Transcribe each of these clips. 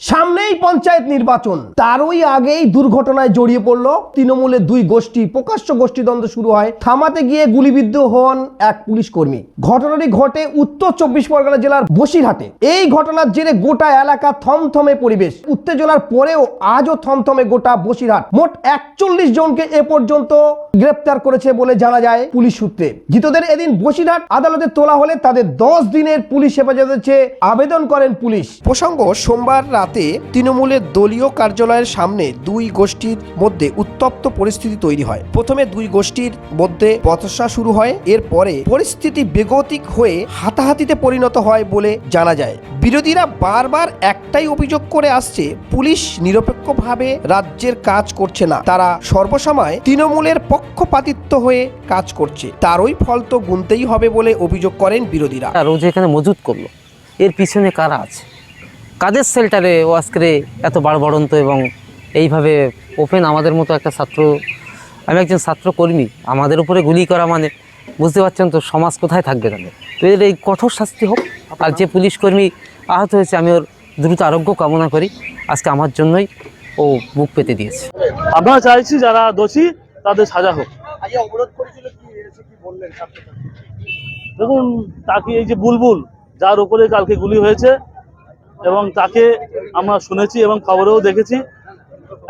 সামনেই পঞ্চায়েত নির্বাচন, তারই আগেই দুর্ঘটনায় জড়িয়ে পড়ল তৃণমূলের দুই গোষ্ঠী। প্রকাশ্য গোষ্ঠীদ্বন্দ্ব শুরু হয়, থামাতে গিয়ে গুলিবিদ্ধ হন এক পুলিশ কর্মী। ঘটনাটি ঘটে উত্তর 24 পরগনা জেলার বসিরহাটে। এই ঘটনার জেরে গোটা এলাকা থমথমে পরিবেশ। উত্তেজনার পরেও আজও থমথমে গোটা বসিরহাট। মোট 41 জনকে এ পর্যন্ত গ্রেপ্তার করেছে বলে জানা যায় পুলিশ সূত্রে। ধৃতদের এদিন বসিরহাট আদালতে তোলা হলে তাদের 10 দিনের পুলিশ হেফাজতে চেয়ে আবেদন করেন পুলিশ। প্রসঙ্গ, সোমবার রাতে তৃণমূলের দলীয় কার্যালয়ের সামনে দুই গোষ্ঠীর মধ্যে উত্তপ্ত পরিস্থিতি তৈরি হয়। প্রথমে দুই গোষ্ঠীর মধ্যে বচসা শুরু হয়, এরপরে পরিস্থিতি বেগতিক হয়ে হাতাহাতিতে পরিণত হয় বলে জানা যায়। বিরোধীরা বারবার একটাই অভিযোগ করে আসছে, পুলিশ নিরপেক্ষভাবে রাজ্যের কাজ করছে না, তারা সর্বসময় তৃণমূলের পক্ষপাতিত্ব হয়ে কাজ করছে। তারই ফল তো গুনতেই হবে বলে অভিযোগ করেন বিরোধীরা। রোজ এখানে মজুত করলো, এর পিছনে কারা আছে, কাদের শেল্টারে ও আজকে এত বাড়বড়ন্ত এবং এইভাবে ওপেন আমাদের মতো একটা ছাত্র, আমি একজন ছাত্রকর্মী, আমাদের উপরে গুলি করা মানে বুঝতে পারছেন তো সমাজ কোথায় থাকবে তাহলে। তো এর এই কঠোর শাস্তি হোক। আর যে পুলিশ কর্মী আহত হয়েছে আমি ওর দ্রুত আরোগ্য কামনা করি। আজকে আমার জন্যই ও বুক পেতে দিয়েছে। আমরা চাইছি যারা দোষী তাদের সাজা হোক। দেখুন, তাকে এই যে বুলবুল যার উপরে কালকে গুলি হয়েছে এবং তাকে আমরা শুনেছি এবং খবরেও দেখেছি,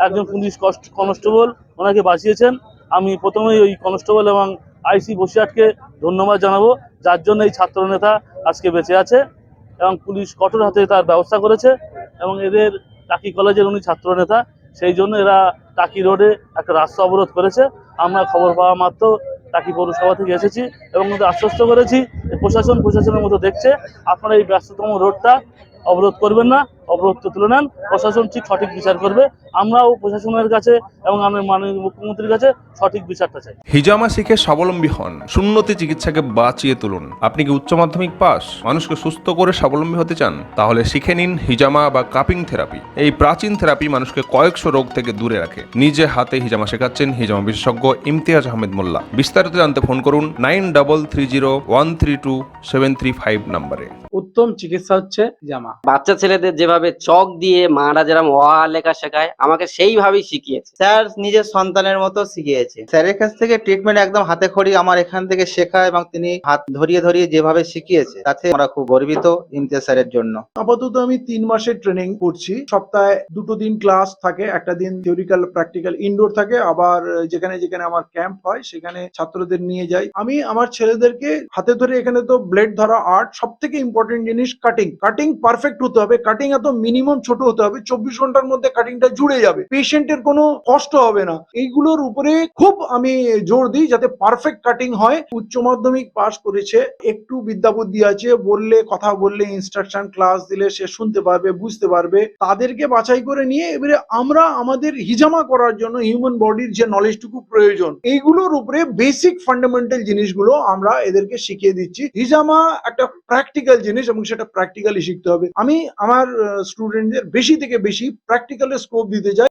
একজন পুলিশ কনস্টেবল ওনাকে বাঁচিয়েছেন। আমি প্রথমেই ওই কনস্টেবল এবং আইসি বসিরহাটকে ধন্যবাদ জানাবো, যার জন্য এই ছাত্র নেতা আজকে বেঁচে আছে এবং পুলিশ কঠোর হাতে তার ব্যবস্থা করেছে। এবং এদের টাকি কলেজের উনি ছাত্র নেতা, সেই জন্য এরা টাকি রোডে একটা রাস্তা অবরোধ করেছে। আমরা খবর পাওয়া মাত্র টাকি পৌরসভা থেকে এসেছি এবং ওদের আশ্বস্ত করেছি প্রশাসনের মতো দেখছে, আপনারা এই ব্যস্ততম রোডটা অবরোধ করবেন না, অবরোধ তুলে নেন, প্রশাসন ঠিক সঠিক বিচার করবে। আমরাও প্রশাসনের কাছে এবং আমি মাননীয় মুখ্যমন্ত্রীর কাছে সঠিক বিচারটা চাই। হিজামা শিখে স্বাবলম্বী হন, সুন্নতি চিকিৎসাকে বাঁচিয়ে তুলুন। আপনি কি উচ্চ মাধ্যমিক পাস, মানুষকে সুস্থ করে স্বাবলম্বী হতে চান? তাহলে শিখে নিন হিজামা বা কাপিং থেরাপি। এই প্রাচীন থেরাপি মানুষকে কয়েকশো রোগ থেকে দূরে রাখে। নিজে হাতে হিজামা শেখাচ্ছেন হিজামা বিশেষজ্ঞ ইমতিয়াজ আহমেদ মোল্লা। বিস্তারিত জানতে ফোন করুন 9330133735 নম্বরে। উত্তম চিকিৎসা হচ্ছে জামা। বাচ্চা ছেলেদের যেভাবে চক দিয়ে মারা যেরকম অ আ লেখা শেখায়, আমাকে সেইভাবেই শিখিয়েছে। স্যার নিজের সন্তানের মতো শিখিয়েছে। স্যারের কাছ থেকে ট্রিটমেন্ট একদম হাতে খড়ি আমার এখান থেকে শেখা, এবং তিনি হাত ধরিয়ে ধরিয়ে যেভাবে শিখিয়েছে তাতে আমরা খুব গর্বিত ইমতিয়াজ স্যারের জন্য। আপাতত আমি 3 মাসের ট্রেনিং করছি। সপ্তাহে 2 দিন ক্লাস থাকে, একটা দিন থিওরিক্যাল প্র্যাকটিক্যাল ইনডোর থাকে, আবার যেখানে যেখানে আমার ক্যাম্প হয় সেখানে ছাত্রদের নিয়ে যাই। আমি আমার ছেলেদেরকে হাতে ধরে, এখানে তো ব্লেড ধরা আর্ট, সব থেকে ইম্পর্টেন্ট জিনিস কাটিং পারফেক্ট হতে হবে। কাটিং এত মিনিমাম ছোট হতে হবে, 24 ঘন্টার মধ্যে কাটিংটা জুড়ে যাবে, পেশেন্টের কোনো কষ্ট হবে না। এইগুলোর উপরে খুব আমি জোর দিই যাতে পারফেক্ট কাটিং হয়। উচ্চ মাধ্যমিক পাস করেছে, একটু বিদ্যা বুদ্ধি আছে, বললে কথা বললে ইনস্ট্রাকশন ক্লাস দিলে সে শুনতে পারবে, বুঝতে পারবে। তাদেরকে বাছাই করে নিয়ে এবারে আমরা আমাদের হিজামা করার জন্য হিউম্যান বডির যে নলেজটুকু প্রয়োজন, এইগুলোর উপরে বেসিক ফান্ডামেন্টাল জিনিসগুলো আমরা এদেরকে শিখিয়ে দিচ্ছি। হিজামা একটা প্র্যাকটিক্যাল জিনিস এবং সেটা প্র্যাকটিক্যালি শিখতে হবে। আমি আমার স্টুডেন্টদের বেশি থেকে বেশি প্র্যাকটিক্যালের স্কোপ দিতে চাই।